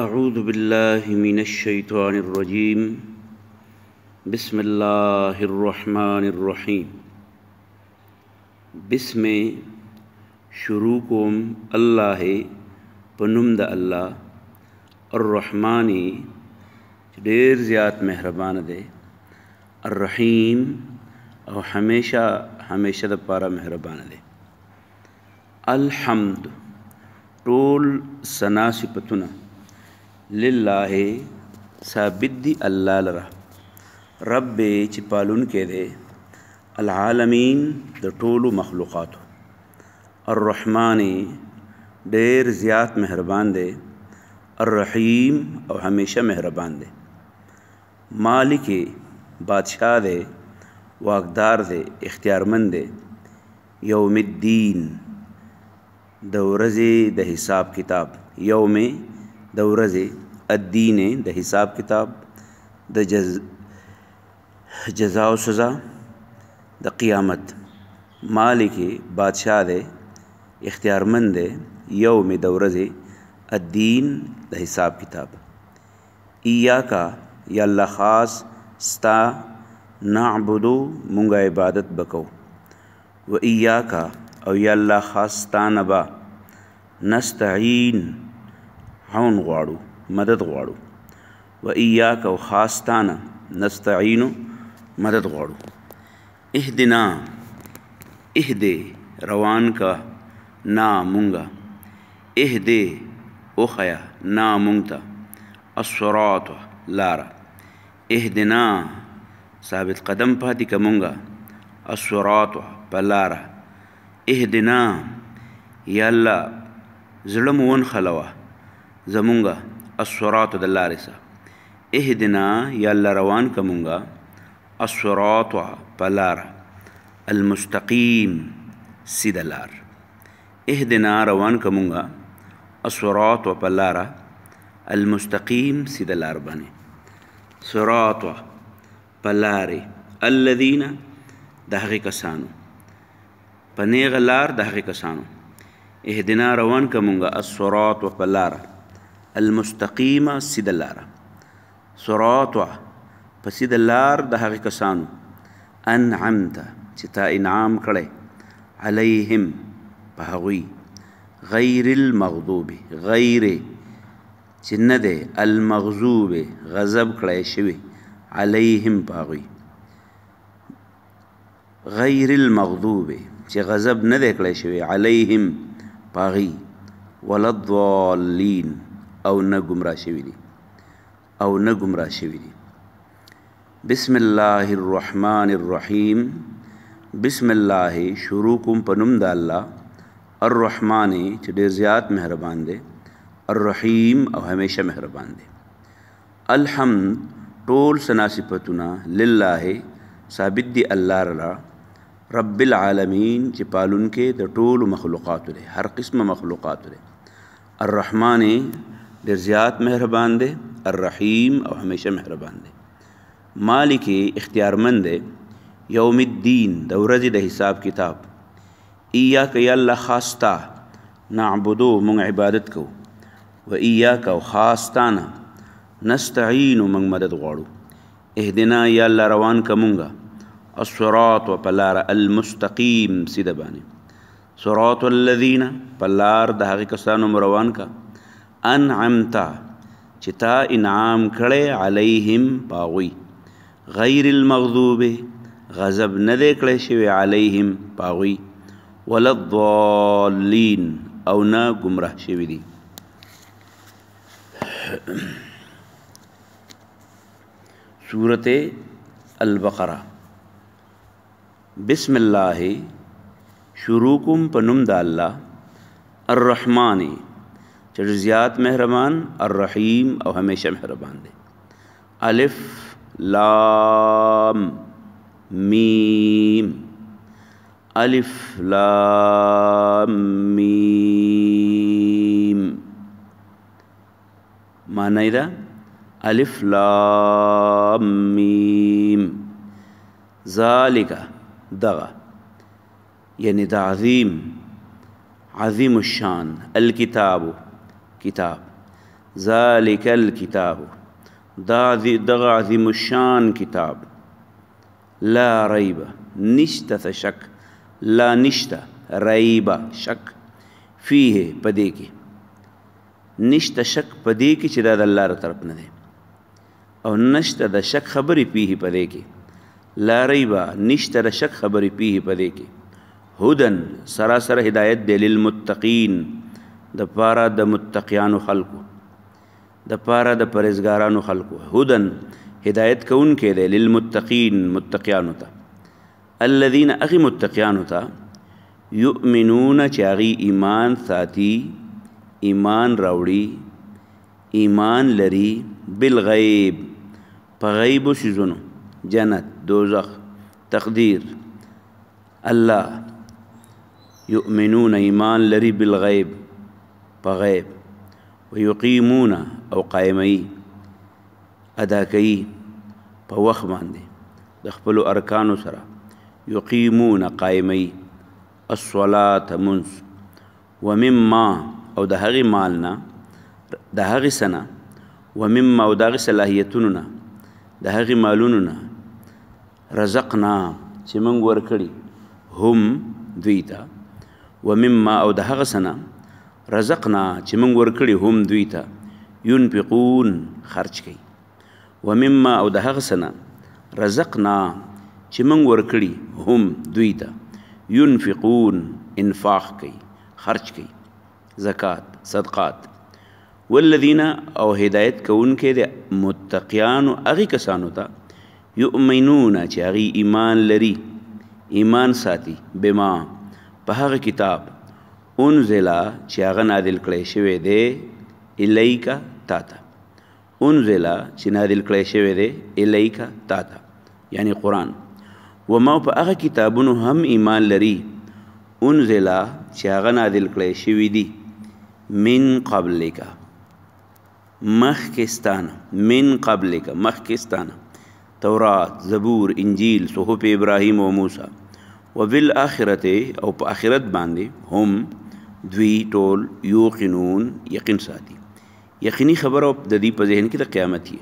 أعوذ بالله من الشيطان الرجيم بسم الله الرحمن الرحيم بسم شروع کوم الله پنوم د الله الرحمن ډیر زیات مهربان دی الرحیم او همیشه د پاره مهربان دی الحمد ټول ثنا صفاتونه لله ثابت دی الله لرا رب چې پالون کې دی العالمین د ټولو مخلوقاتو الرحمن ډیر زیات مهربان دی الرحیم او همیشه مهربان دی مالک بادشاہ دی واقدار دی اختیارمند دی یوم الدین د ورځې د حساب کتاب یوم د ورځې الدین د حساب کتاب د جزا او سزا د قیامت مالک بادشاہ دی اختیارمند دی یوم د ورځې الدین د حساب کتاب ایاکا یا الله خاص ستا نعبدو مونږه عبادت بکو و ایاکا او یا الله خاص ستا نبا نستعین عون غواړو مدد غواړو و ایاک او خاص تانا نستعینو مدد غواړو اهدنا اهدے روان کا نا مونگا اهدے اوخیا نا مونگتا الصراط لارا اهدنا ثابت قدم پاتی کا مونگا الصراط پلارا اهدنا یا اللہ ظلم ون خلوه زمونگا الصراط د لارې سه اهدنا یا الله روان کمونگا الصراط په لاره المستقیم سیده لار اهدنا روان کمونگا الصراط په لاره المستقیم سیده لار باندې صراط په لارې الذین د هغې کسانو په نیغه لار د هغې کسانو اهدنا روان کمونگا الصراط په لاره المستقیمه سیده لاره صراط په سیده لار د هغې کسانو انعمته چې تا انعام کړی علیهم په هغوی غیر المغضوب غیر چې نه دی المغضوب غضب کړی شوي علیهم په هغوی غیر المغضوب چې غضب نه دی کړی شوی علیهم په هغوی ولا الضالین او نه گمراه شوي دي بسم الله الرحمن الرحیم بسم الله شروع کوم په نوم د الله الرحمن چې ډېر زیات مهربان دی الرحیم او همیشه مهربان دی الحمد ټول ثنا صفتونه لله ثابت دی الله را رب العالمین چې پالونکې د ټولو مخلوقاتو دی هر قسمه مخلوقاتو دی الرحمن ډېر زیات مهربان دی الرحیم او همیشه مهربان دی مالک اختیارمند دی یوم الدین د ورځې د حساب کتاب ایاک یا الله خاص تا نعبدو مونږ عبادت کوو و ایاک او خاص تانا نستعینو مونږ مدد غواړو اهدنا یا الله روان که مونږه الصراط په لاره المستقیم سیده باندې صراط الذین په لار د هغې کسانو مو روان که انعمتا چې تا انعام کړی علیهم پاغوی غیر المغضوب غضب نه دی کړی شوی علیهم پاغوی ولا الضالین او نه گمراه شوي دي سورت البقره بسم الله شروع کوم په نوم د الله الرحمن چې زیات مهربان الرحیم او همیشه مهربان دی الف لام میم الف لام میم معنی دا الف لام میم ذالک دغه یعنی دا عظیم الشان الکتاب کتاب ذالک الکتاب دغه عظیم الشان کتاب لا ریب نشته شک لا نشته ریب شک فیه پدې کې نشته شک پدې کې چې دا د الله طرف نه دی او نشته د شک خبرې پیه پدې کې لا ریب نشته د شک خبرې پیه پدې کې هدن سراسر هدایت دی للمتقین د پاره د متقیانو خلقو د پاره د پرهیزګارانو خلقو هدن هدایت کوونکی دی للمتقین متقیانو ته الذین اغی متقیانو ته یؤمنون چې هغوی ایمان ساتي ایمان راوړي ایمان لري بالغیب په غیبو څیزونو جنت دوزخ تقدیر الله یؤمنون ایمان لري بالغیب په غیب ویقیمون او قائمئی ادا کوي په وخت باندې د خپلو ارکانو سره یقیمون قائمئی الصلاة منځ ومما او د هغې مال نه د هغې څه نه ومما او د هغې صلاحیتونو نه د هغې مالونو نه رزقنا چې موږ ورکړي هم دوی ته ومما او د هغه څه نه رزقنا چې موږ ورکړي هم دوی ته ينفقون خرچ کوي ومما او د هغه څه نه رزقنا چې موږ ورکړي هم دوی ته ينفقون انفاق کوي خرچ کوي زکات صدقات والذین او هدایت کوونکي د متقیانو هغې کسانو ته یؤمنون چې هغوی ایمان لري ایمان ساتي بما په هغه کتاب انزله چې هغه نازل کړی شوی دی الیکا تا ته انزله چې نازل کړی شوی دی الیکا تا ته یعنی قرآن وما په هغه کتابونو هم ایمان لري انزله چې هغه نازل کړی شوي دي من قبلک مخکستانه من قبلک مخکستانه تورات زبور انجیل صحف ابراهیم و موسی وبالآخرت او په آخرت باندې هم دوی ټول یوقنون یقین ساتي یقیني خبره د دې په ذهن کې د قیامت یې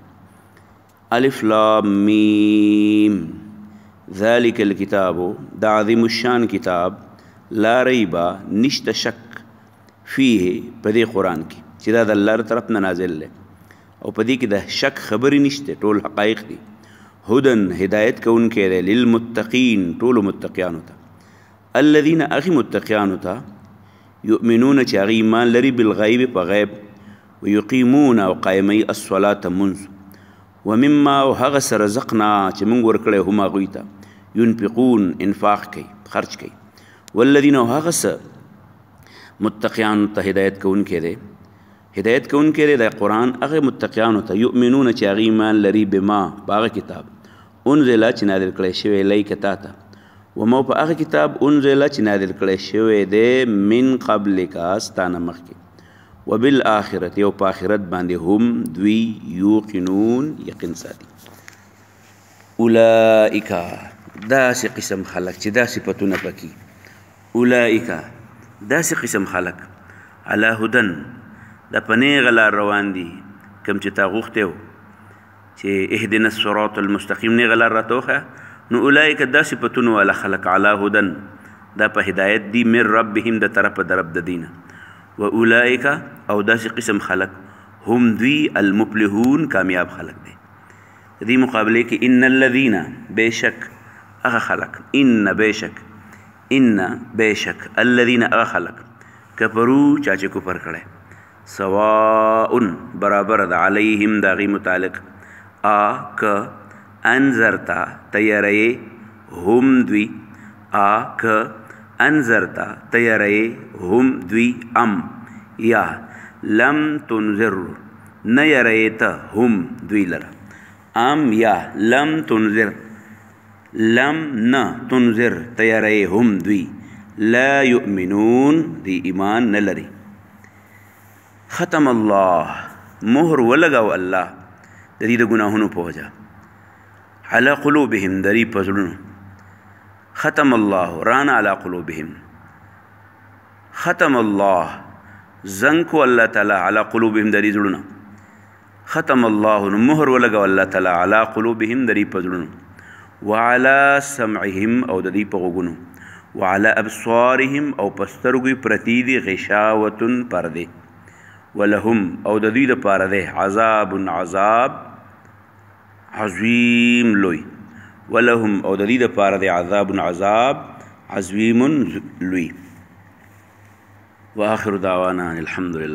الف لام میم ذالک الکتاب دا عظیم الشان کتاب لا ریبا نشته شک فیه په دې قرآن کې چې دا د الله طرف نه نازل دی او په دې کې د شک خبرې نشته ټول حقایق دي هدن هدایت کوونکی دی للمتقین ټولو متقیانو ته الذین اغی متقیانو ته یؤمنون چې هغوی ایمان لري بالغیب په غیب ویقیمون او قائمئی الصلاة منځ ومما او هغه څه رزقنا چې موږ ورکړی هم هغوی ته ينفقون انفاق کوي خرچ کوي والذین او هغه څه متقیانو ته هدایت کوونکی دی هدایت کوونکی دی د قرآن هغه متقیانو ته یؤمنون چې هغوی ایمان لري بما په هغه کتاب انزله چې نازل کړی شوی الیک تا ته وما په هغه کتاب انزله چې نازل کړی شوی دی من قبلک ستانه مخکې وبالآخرت او په آخرت باندې هم دوی یوقنون یقین ساتي اولئک داسې قسم خلک چې دا صفتونه پکې اولئک داسې قسم خلک علی هدن د په نیغه لار روان دي کوم چې تا غوښتی و چې اهدنا الصراط المستقیم نیغه لار راته وښیه نو اولئک دا صفتونه والا خلق علی هدن دا په هدایت دی من ربهم د طرفه د رب د دینه و اولئک او داسې قسم خلق هم دوی المفلحون کامیاب خلق دی دې مقابله کې ان الذین بیشک هغه خلق ان بیشک الذین هغه خلق کفرو چا چې کفر کړی سواء برابر د علیهم د هغې متعلق که انذرتا تیاری هم دوی که انذرتا تیاری هم دوی ام یا لم تنذر نیریتا هم دوی لرا ام یا لم تنذر لم نه تنذر تیاری هم دوی لا یؤمنون دی ایمان نلری ختم الله مهر ولګاو الله د دې د ګناهونو په وجه على قلوبهم دری پزړونو ختم الله رانا على قلوبهم ختم الله زنکو الله تعالی على قلوبهم دری زړونو ختم الله مهر ولګو الله تعالی علی قلوبهم دری پزړونو وعلى سمعهم او د دې په غوګونو وعلى ابصارهم او پسترګوي پرتی دي غشاوتن پرده ولهم او د دې لپاره ده عذاب عظیم لوی ولهم او د دې لپاره ده عذاب عظیم لوی واخر دعوانا الحمد لله.